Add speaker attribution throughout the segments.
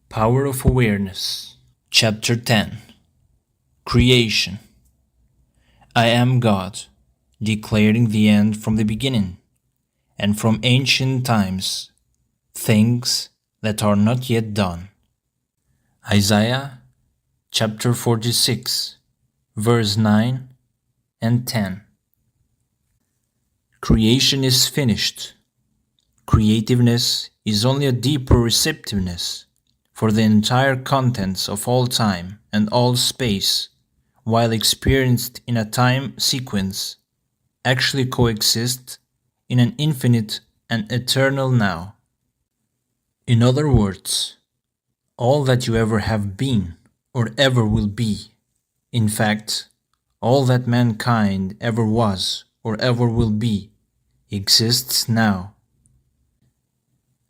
Speaker 1: Power of Awareness. Chapter 10. Creation. I am God, declaring the end from the beginning, and from ancient times, things that are not yet done. Isaiah chapter 46, verse 9 and 10. Creation is finished. Creativeness is only a deeper receptiveness for the entire contents of all time and all space, while experienced in a time sequence, actually coexist in an infinite and eternal now. In other words, all that you ever have been or ever will be, in fact, all that mankind ever was or ever will be, exists now.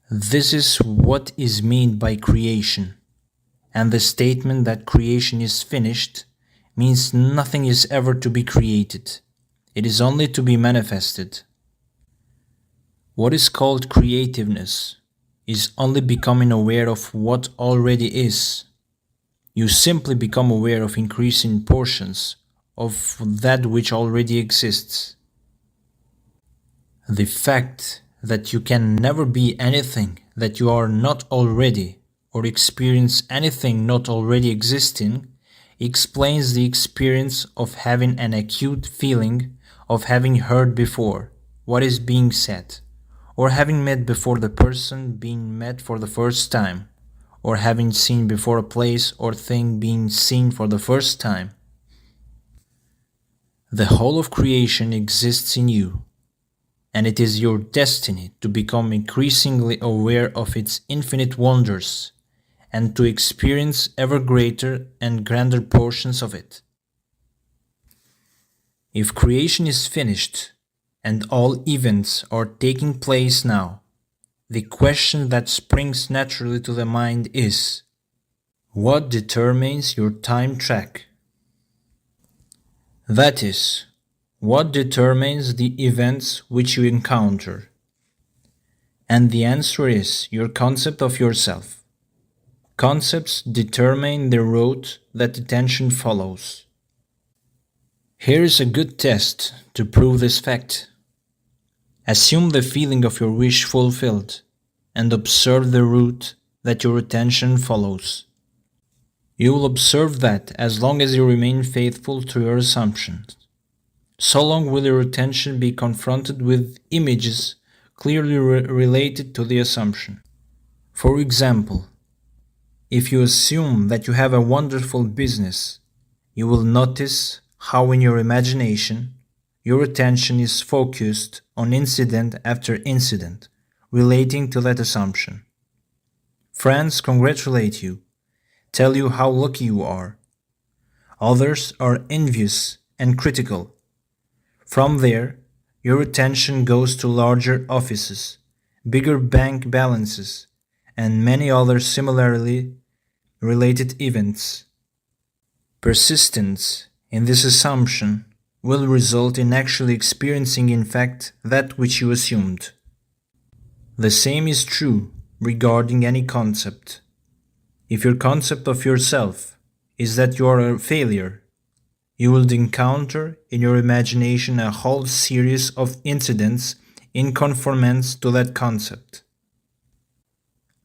Speaker 1: This is what is meant by creation, and the statement that creation is finished means nothing is ever to be created. It is only to be manifested. What is called creativeness is only becoming aware of what already is. You simply become aware of increasing portions of that which already exists. The fact that you can never be anything that you are not already, or experience anything not already existing, explains the experience of having an acute feeling of having heard before what is being said, or having met before the person being met for the first time, or having seen before a place or thing being seen for the first time. The whole of creation exists in you, and it is your destiny to become increasingly aware of its infinite wonders and to experience ever greater and grander portions of it. If creation is finished and all events are taking place now, the question that springs naturally to the mind is, what determines your time track? That is, what determines the events which you encounter? And the answer is your concept of yourself. Concepts determine the route that attention follows. Here is a good test to prove this fact. Assume the feeling of your wish fulfilled and observe the route that your attention follows. You will observe that as long as you remain faithful to your assumptions. So long will your attention be confronted with images clearly related to the assumption. For example, if you assume that you have a wonderful business, you will notice how in your imagination your attention is focused on incident after incident relating to that assumption. Friends congratulate you, tell you how lucky you are. Others are envious and critical. From there, your attention goes to larger offices, bigger bank balances, and many other similarly related events. Persistence in this assumption will result in actually experiencing in fact that which you assumed. The same is true regarding any concept. If your concept of yourself is that you are a failure, you will encounter in your imagination a whole series of incidents in conformance to that concept.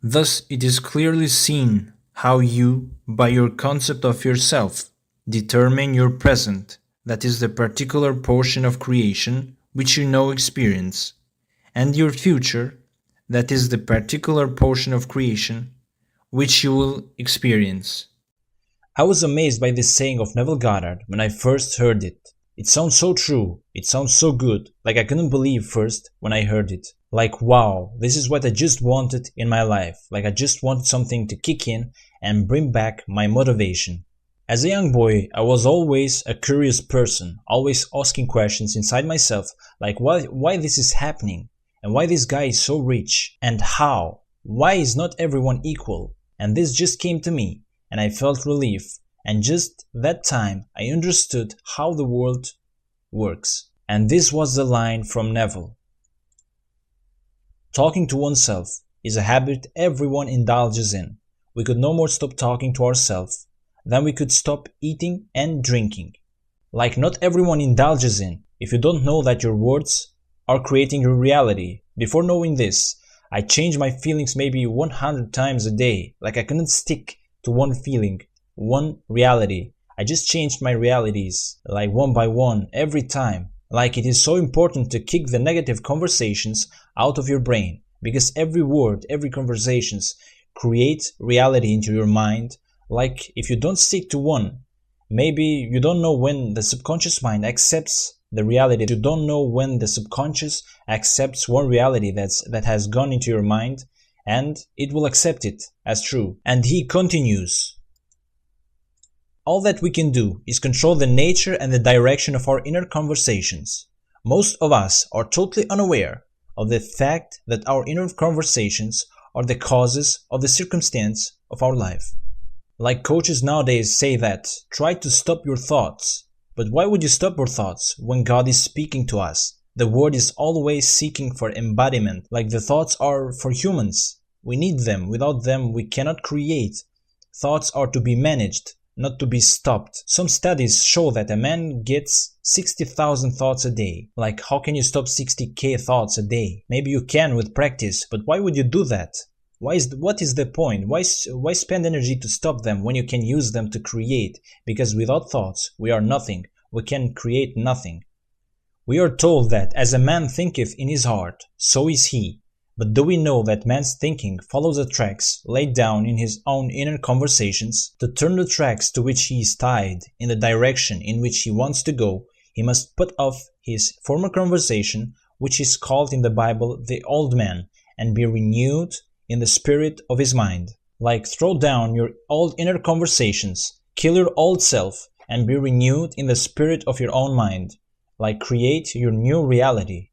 Speaker 1: Thus, it is clearly seen how you, by your concept of yourself, determine your present, that is the particular portion of creation which you now experience, and your future, that is the particular portion of creation which you will experience.
Speaker 2: I was amazed by this saying of Neville Goddard when I first heard it. It sounds so true, it sounds so good, like I couldn't believe first when I heard it. Like wow, this is what I just wanted in my life, like I just wanted something to kick in and bring back my motivation. As a young boy, I was always a curious person, always asking questions inside myself, like why this is happening, and why this guy is so rich, and how, why is not everyone equal, and this just came to me. And I felt relief, and just that time I understood how the world works. And this was the line from Neville. Talking to oneself is a habit everyone indulges in, we could no more stop talking to ourselves than we could stop eating and drinking. Like not everyone indulges in, if you don't know that your words are creating your reality. Before knowing this, I changed my feelings maybe 100 times a day. Like I couldn't stick to one feeling, one reality. I just changed my realities, like one by one, every time. Like it is so important to kick the negative conversations out of your brain, because every word, every conversations create reality into your mind. Like if you don't stick to one, maybe you don't know when the subconscious mind accepts the reality. You don't know when the subconscious accepts one reality that has gone into your mind, and it will accept it as true. And he continues. All that we can do is control the nature and the direction of our inner conversations. Most of us are totally unaware of the fact that our inner conversations are the causes of the circumstance of our life. Like coaches nowadays say that, try to stop your thoughts. But why would you stop your thoughts when God is speaking to us? The word is always seeking for embodiment. Like the thoughts are for humans. We need them. Without them, we cannot create. Thoughts are to be managed, not to be stopped. Some studies show that a man gets 60,000 thoughts a day. Like how can you stop 60k thoughts a day? Maybe you can with practice, but why would you do that? What is the point? Why spend energy to stop them when you can use them to create? Because without thoughts, we are nothing. We can create nothing. We are told that as a man thinketh in his heart, so is he. But do we know that man's thinking follows the tracks laid down in his own inner conversations? To turn the tracks to which he is tied in the direction in which he wants to go, he must put off his former conversation, which is called in the Bible the old man, and be renewed in the spirit of his mind. Like throw down your old inner conversations, kill your old self, and be renewed in the spirit of your own mind. Like create your new reality.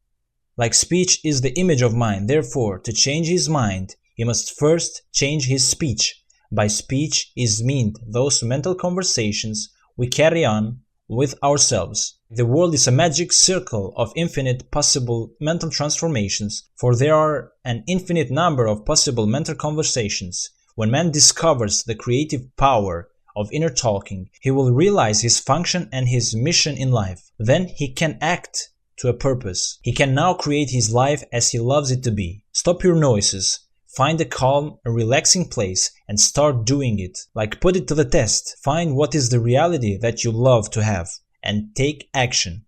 Speaker 2: Like speech is the image of mind, therefore, to change his mind, he must first change his speech. By speech is meant those mental conversations we carry on with ourselves. The world is a magic circle of infinite possible mental transformations, for there are an infinite number of possible mental conversations. When man discovers the creative power of inner talking, he will realize his function and his mission in life. Then he can act to a purpose. He can now create his life as he loves it to be. Stop your noises. Find a calm, a relaxing place and start doing it. Like put it to the test. Find what is the reality that you love to have and take action.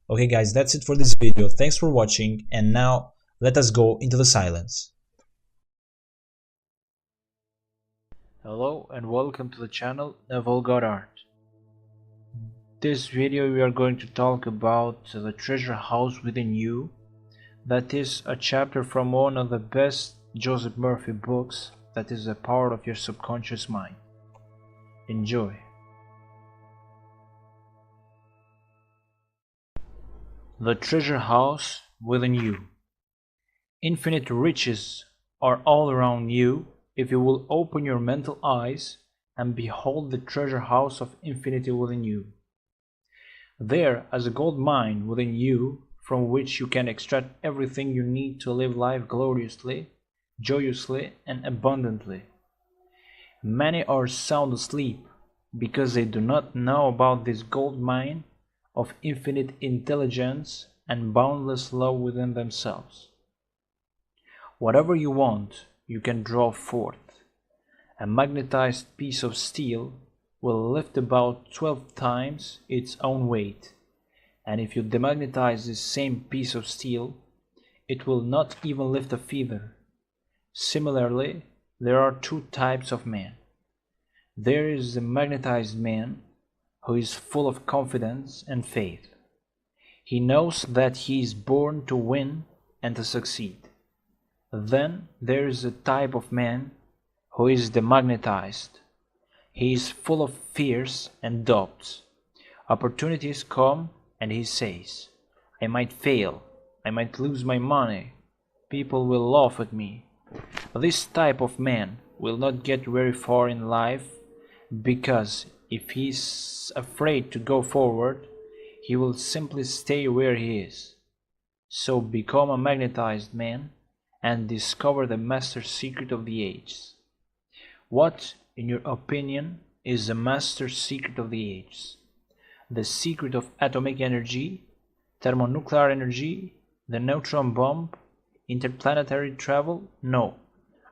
Speaker 2: Okay guys, that's it for this video. Thanks for watching, and now let us go into the silence.
Speaker 1: Hello and welcome to the channel Neville Goddard. This video we are going to talk about the treasure house within you. That is a chapter from one of the best Joseph Murphy books, that is a part of your subconscious mind. Enjoy. The treasure house within you. Infinite riches are all around you if you will open your mental eyes and behold the treasure house of infinity within you. There is a gold mine within you from which you can extract everything you need to live life gloriously, joyously, and abundantly. Many are sound asleep because they do not know about this gold mine of infinite intelligence and boundless love within themselves. Whatever you want, you can draw forth. A magnetized piece of steel will lift about 12 times its own weight, and if you demagnetize this same piece of steel, it will not even lift a feather. Similarly, there are two types of man. There is the magnetized man, who is full of confidence and faith. He knows that he is born to win and to succeed. Then there is a type of man who is demagnetized. He is full of fears and doubts. Opportunities come and he says, I might fail, I might lose my money, people will laugh at me. This type of man will not get very far in life, because if he is afraid to go forward, he will simply stay where he is. So become a magnetized man and discover the master secret of the ages. What, in your opinion, is the master secret of the ages? The secret of atomic energy, thermonuclear energy, the neutron bomb, interplanetary travel? No,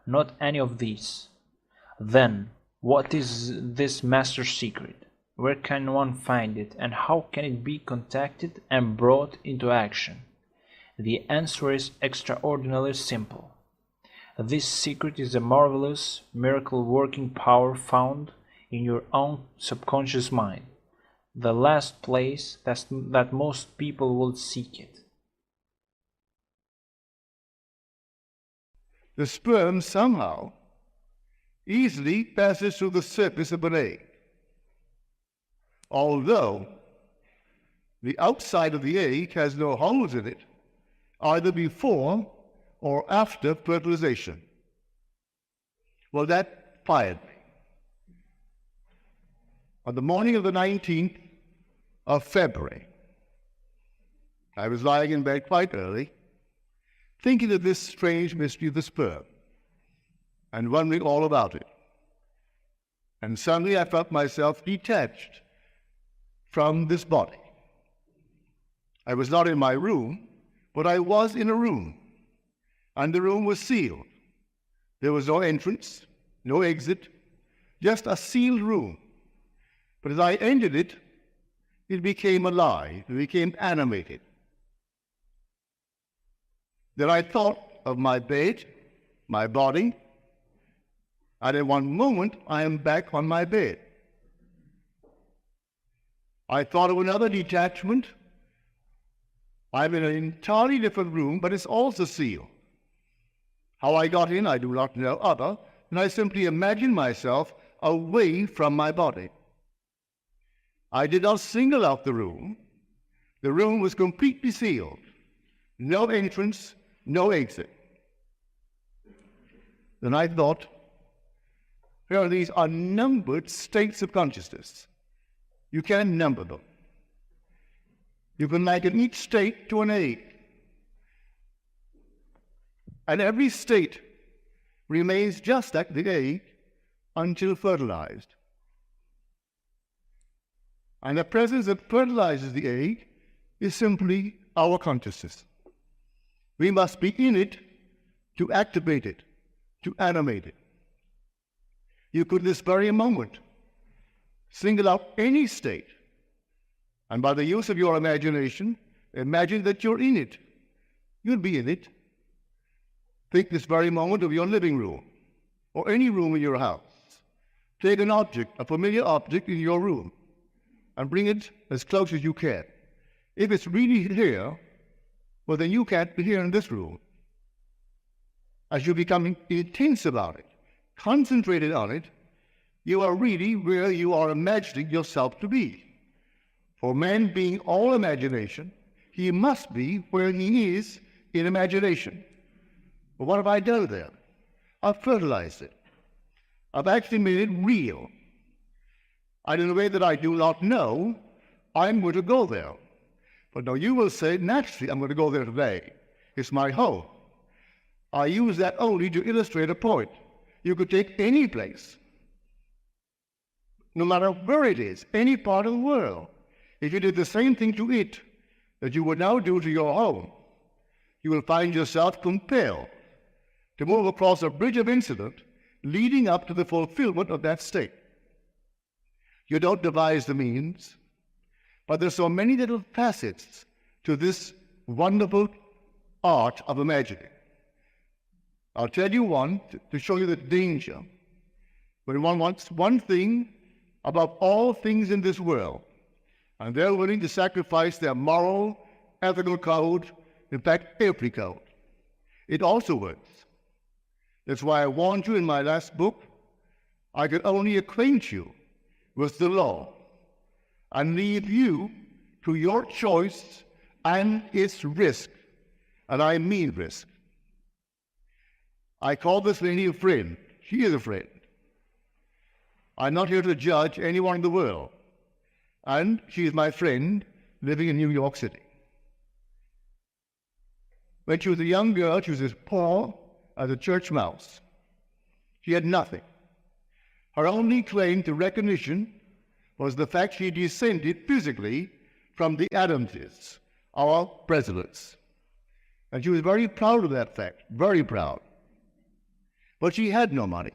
Speaker 1: not any of these. Then, what is this master secret? Where can one find it, and how can it be contacted and brought into action? The answer is extraordinarily simple. This secret is a marvelous, miracle-working power found in your own subconscious mind, the last place that most people will seek it.
Speaker 3: The sperm somehow easily passes through the surface of an egg, although the outside of the egg has no holes in it, either before or after fertilization. Well, that fired me. On the morning of the 19th of February, I was lying in bed quite early, thinking of this strange mystery of the sperm and wondering all about it. And suddenly I felt myself detached from this body. I was not in my room, but I was in a room, and the room was sealed. There was no entrance, no exit, just a sealed room. But as I entered it, it became alive, it became animated. Then I thought of my bed, my body, and in one moment I am back on my bed. I thought of another detachment. I'm in an entirely different room, but it's also sealed. How I got in, I do not know, other than I simply imagined myself away from my body. I did not single out the room. The room was completely sealed. No entrance, no exit. Then I thought, here are these unnumbered states of consciousness. You can number them. You can liken each state to an egg. And every state remains just like the egg until fertilized. And the presence that fertilizes the egg is simply our consciousness. We must be in it to activate it, to animate it. You could this very moment single out any state, and by the use of your imagination, imagine that you're in it. You'll be in it. Think this very moment of your living room, or any room in your house. Take an object, a familiar object in your room, and bring it as close as you can. If it's really here, well, then you can't be here in this room. As you become intense about it, concentrated on it, you are really where you are imagining yourself to be. For man being all imagination, he must be where he is in imagination. But what have I done there? I've fertilized it. I've actually made it real. And in a way that I do not know, I'm going to go there. But now you will say, naturally, I'm going to go there today. It's my home. I use that only to illustrate a point. You could take any place, no matter where it is, any part of the world. If you did the same thing to it that you would now do to your home, you will find yourself compelled to move across a bridge of incident leading up to the fulfillment of that state. You don't devise the means, but there's so many little facets to this wonderful art of imagining. I'll tell you one to show you the danger. When one wants one thing above all things in this world, and they're willing to sacrifice their moral, ethical code, in fact, every code, it also works. That's why I warned you in my last book, I could only acquaint you with the law and leave you to your choice and its risk. And I mean risk. I call this lady a friend. She is a friend. I'm not here to judge anyone in the world. And she is my friend living in New York City. When she was a young girl, she was as poor as a church mouse. She had nothing. Her only claim to recognition was the fact she descended physically from the Adamses, our presidents. And she was very proud of that fact, very proud. But she had no money.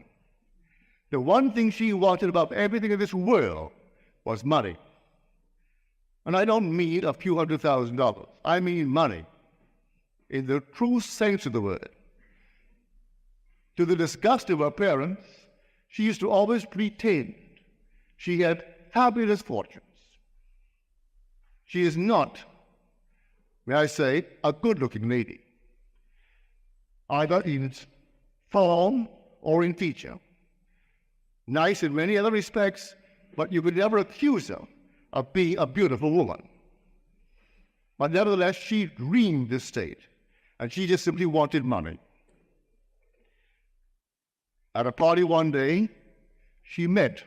Speaker 3: The one thing she wanted above everything in this world was money. And I don't mean a few $100,000. I mean money, in the true sense of the word. To the disgust of her parents, she used to always pretend she had fabulous fortunes. She is not, may I say, a good-looking lady, either in form or in feature. Nice in many other respects, but you could never accuse her of being a beautiful woman. But nevertheless, she dreamed this state, and she just simply wanted money. At a party one day, she met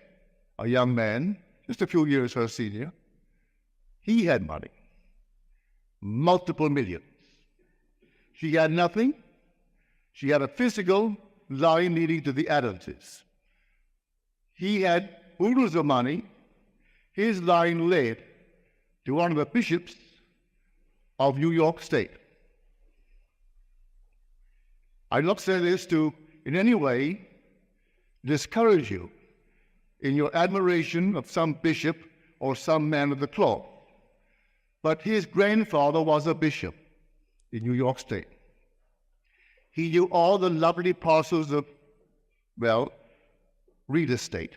Speaker 3: a young man, just a few years her senior. He had money, multiple millions. She had nothing. She had a physical line leading to the Adamses. He had oodles of money. His line led to one of the bishops of New York State. I don't say this to, in any way, discourage you in your admiration of some bishop or some man of the cloth. But his grandfather was a bishop in New York State. He knew all the lovely parcels of, well, real estate,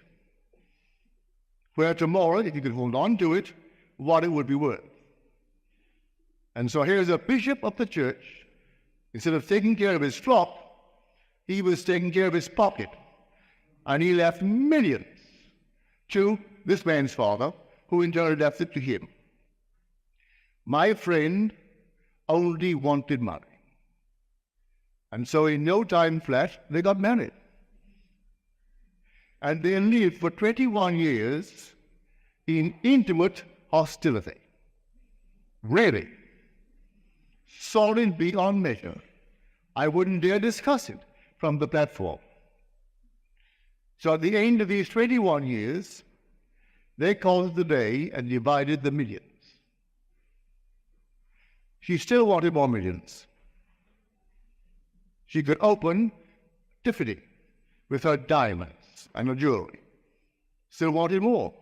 Speaker 3: where tomorrow, if you could hold on to it, what it would be worth. And so here's a bishop of the church. Instead of taking care of his flock, he was taking care of his pocket. And he left millions to this man's father, who in turn left it to him. My friend only wanted money. And so in no time flat, they got married. And they lived for 21 years in intimate hostility. Really. Solid beyond measure. I wouldn't dare discuss it from the platform. So at the end of these 21 years, they called the day and divided the millions. She still wanted more millions. She could open Tiffany with her diamonds and her jewelry. Still wanted more.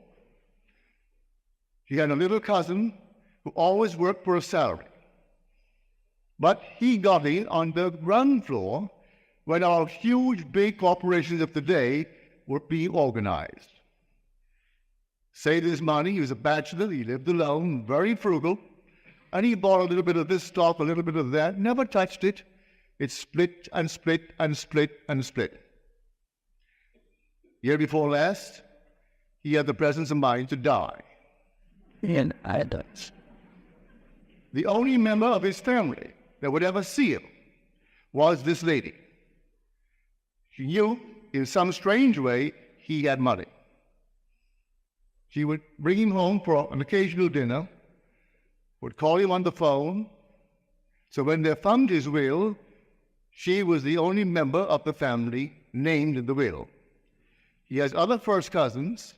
Speaker 3: She had a little cousin who always worked for a salary. But he got in on the ground floor when our huge big corporations of the day were being organized. Saved his money, he was a bachelor, he lived alone, very frugal, and he bought a little bit of this stock, a little bit of that, never touched it. It split and split and split and split. Year before last, he had the presence of mind to die.
Speaker 4: And I don't.
Speaker 3: The only member of his family that would ever see him was this lady. She knew, in some strange way, he had money. She would bring him home for an occasional dinner, would call him on the phone, so when they found his will, she was the only member of the family named in the will. He has other first cousins,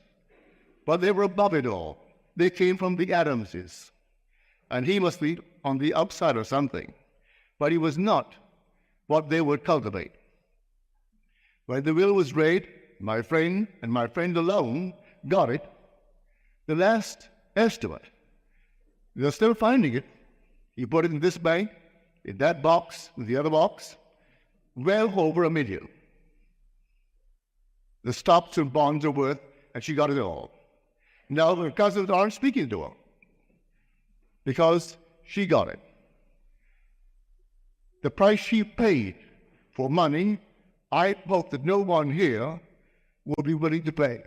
Speaker 3: but they were above it all. They came from the Adamses, and he must be on the outside or something, but he was not what they would cultivate. When the will was read, my friend and my friend alone got it, the last estimate. They're still finding it. He put it in this bank, in that box, in the other box, well over $1 million. The stocks and bonds are worth, and she got it all. Now her cousins aren't speaking to her because she got it. The price she paid for money, I hope that no one here will be willing to pay.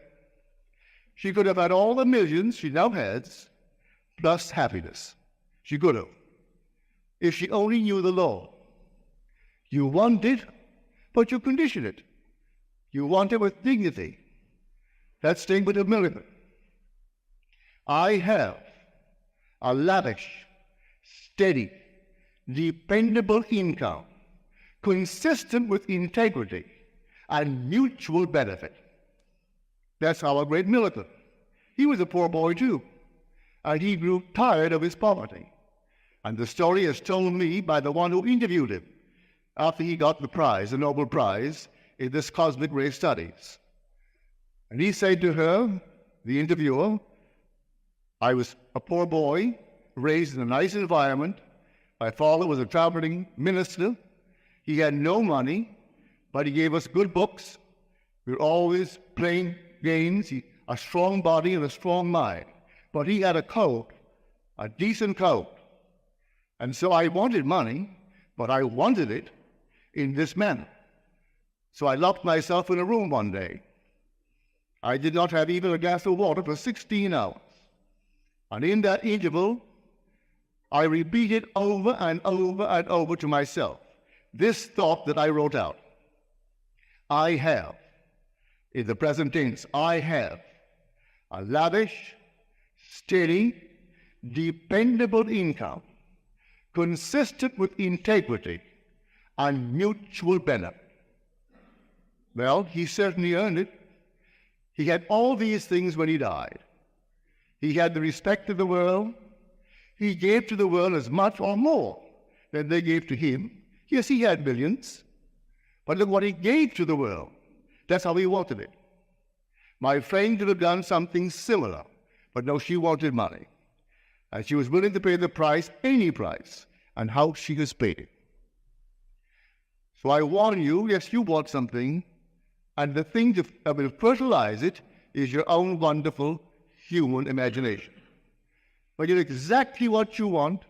Speaker 3: She could have had all the millions she now has, plus happiness. She could have, if she only knew the law. You want it, but you condition it. You want it with dignity. That's staying with a militant. I have a lavish, steady, dependable income, consistent with integrity and mutual benefit. That's our great militant. He was a poor boy too, and he grew tired of his poverty. And the story is told me by the one who interviewed him after he got the prize, the Nobel Prize, in this cosmic ray studies. And he said to her, the interviewer, I was a poor boy, raised in a nice environment. My father was a traveling minister. He had no money, but he gave us good books. We were always playing games, a strong body and a strong mind. But he had a coat, a decent coat. And so I wanted money, but I wanted it in this manner. So I locked myself in a room one day. I did not have even a glass of water for 16 hours. And in that interval, I repeated over and over and over to myself this thought that I wrote out. I have, in the present tense, I have a lavish, steady, dependable income consistent with integrity and mutual benefit. Well, he certainly earned it. He had all these things when he died. He had the respect of the world. He gave to the world as much or more than they gave to him. Yes, he had millions, but look what he gave to the world. That's how he wanted it. My friend could have done something similar, but no, she wanted money. And she was willing to pay the price, any price, and how she has paid it. So I warn you, yes, you want something, and the thing that will fertilize it is your own wonderful human imagination. When you know exactly what you want,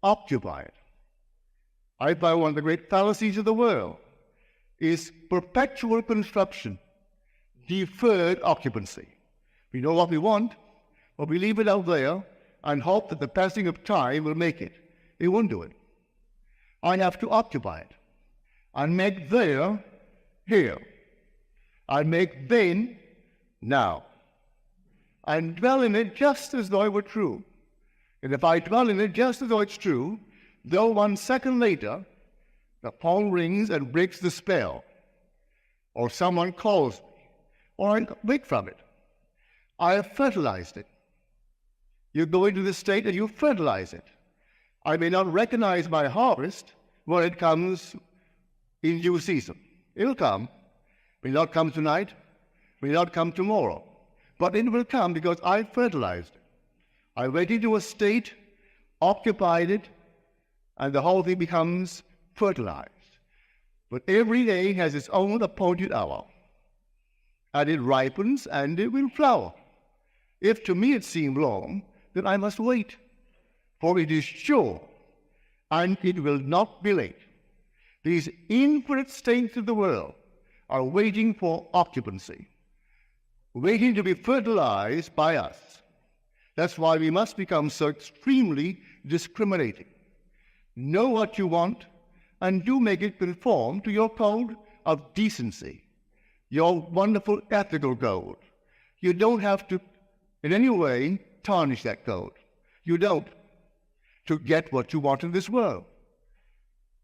Speaker 3: occupy it. I find one of the great fallacies of the world is perpetual construction, deferred occupancy. We know what we want, but we leave it out there and hope that the passing of time will make it. It won't do it. I have to occupy it and make there here. I make then now. And dwell in it just as though it were true. And if I dwell in it just as though it's true, though 1 second later the phone rings and breaks the spell, or someone calls me, or I wake from it, I have fertilized it. You go into this state and you fertilize it. I may not recognize my harvest when it comes in due season. It'll come. It may not come tonight, it may not come tomorrow, but it will come because I fertilized it. I went into a state, occupied it, and the whole thing becomes fertilized. But every day has its own appointed hour, and it ripens and it will flower. If to me it seemed long, then I must wait, for it is sure, and it will not be late. These infinite states of the world are waiting for occupancy, waiting to be fertilized by us. That's why we must become so extremely discriminating. Know what you want, and do make it conform to your code of decency, your wonderful ethical code. You don't have to, in any way, tarnish that code. You don't, to get what you want in this world.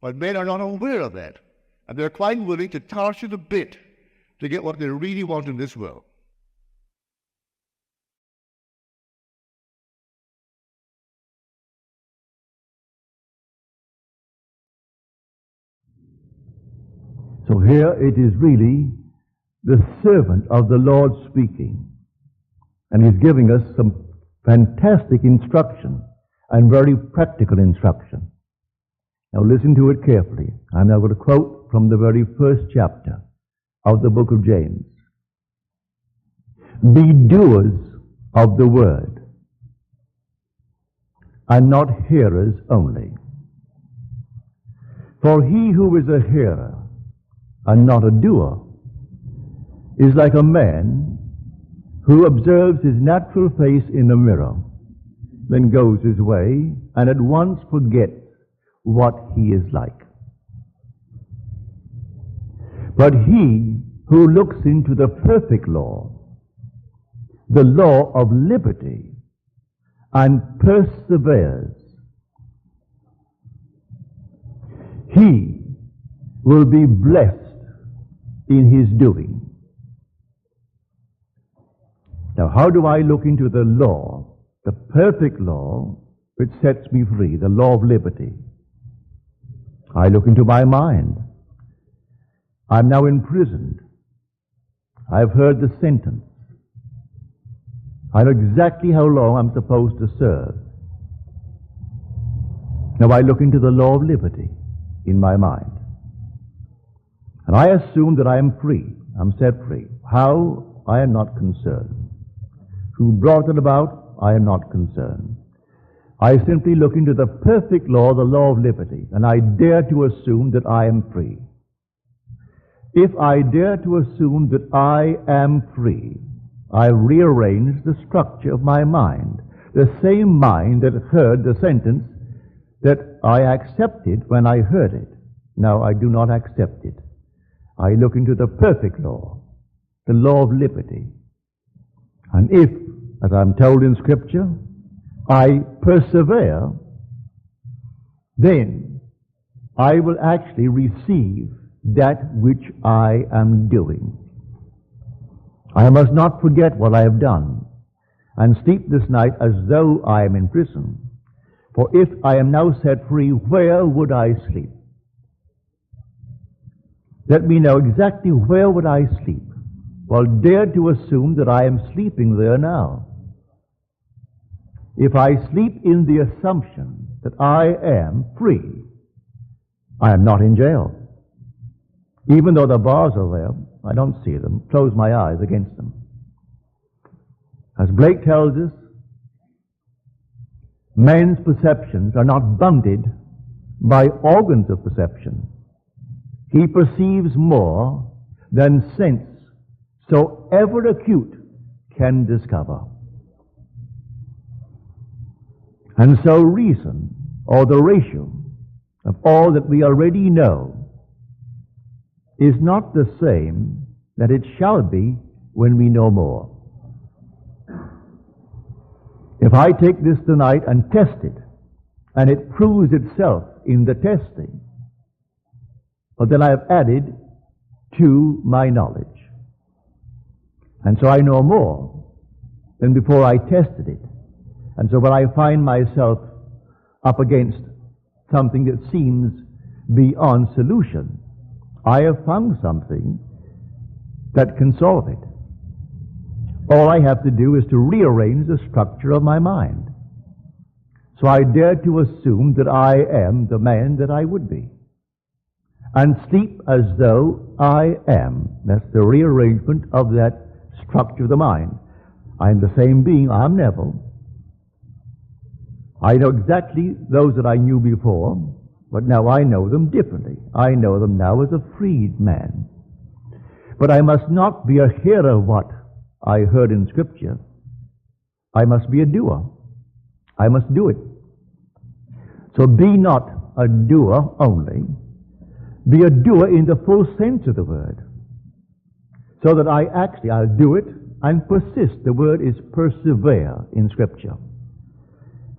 Speaker 3: But men are not aware of that, and they're quite willing to tarnish it a bit to get what they really want in this world.
Speaker 5: So here it is really the servant of the Lord speaking. And he's giving us some fantastic instruction and very practical instruction. Now listen to it carefully. I'm now going to quote from the very first chapter of the book of James. Be doers of the word, and not hearers only. For he who is a hearer and not a doer is like a man who observes his natural face in a mirror, then goes his way and at once forgets what he is like. But he who looks into the perfect law, the law of liberty, and perseveres, he will be blessed in his doing. Now, how do I look into the law, the perfect law which sets me free, the law of liberty? I look into my mind. I'm now imprisoned. I've heard the sentence. I know exactly how long I'm supposed to serve. Now I look into the law of liberty in my mind. And I assume that I am free. I'm set free. How? I am not concerned. Who brought it about? I am not concerned. I simply look into the perfect law, the law of liberty, and I dare to assume that I am free. If I dare to assume that I am free, I rearrange the structure of my mind, the same mind that heard the sentence that I accepted when I heard it. Now I do not accept it. I look into the perfect law, the law of liberty. And if, as I'm told in Scripture, I persevere, then I will actually receive that which I am doing. I must not forget what I have done and sleep this night as though I am in prison. For if I am now set free, where would I sleep? Let me know exactly where would I sleep. Well, dare to assume that I am sleeping there now. If I sleep in the assumption that I am free, I am not in jail. Even though the bars are there, I don't see them, close my eyes against them. As Blake tells us, man's perceptions are not bounded by organs of perception. He perceives more than sense, so ever acute, can discover. And so reason, or the ratio of all that we already know, is not the same that it shall be when we know more. If I take this tonight and test it, and it proves itself in the testing, well, then I have added to my knowledge. And so I know more than before I tested it. And so when I find myself up against something that seems beyond solution, I have found something that can solve it. All I have to do is to rearrange the structure of my mind. So I dare to assume that I am the man that I would be, and sleep as though I am. That's the rearrangement of that structure of the mind. I am the same being. I'm Neville. I know exactly those that I knew before, but now I know them differently. I know them now as a freed man. But I must not be a hearer of what I heard in Scripture. I must be a doer. I must do it. So be not a doer only. Be a doer in the full sense of the word. So that I'll do it and persist. The word is persevere in Scripture.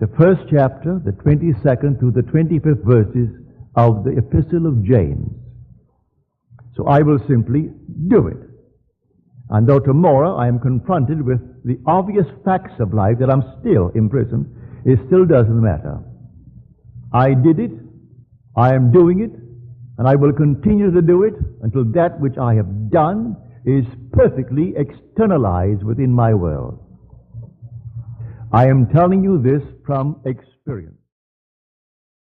Speaker 5: The first chapter, the 22nd through the 25th verses of the Epistle of James. So I will simply do it. And though tomorrow I am confronted with the obvious facts of life that I'm still in prison, it still doesn't matter. I did it, I am doing it, and I will continue to do it until that which I have done is perfectly externalized within my world. I am telling you this from experience.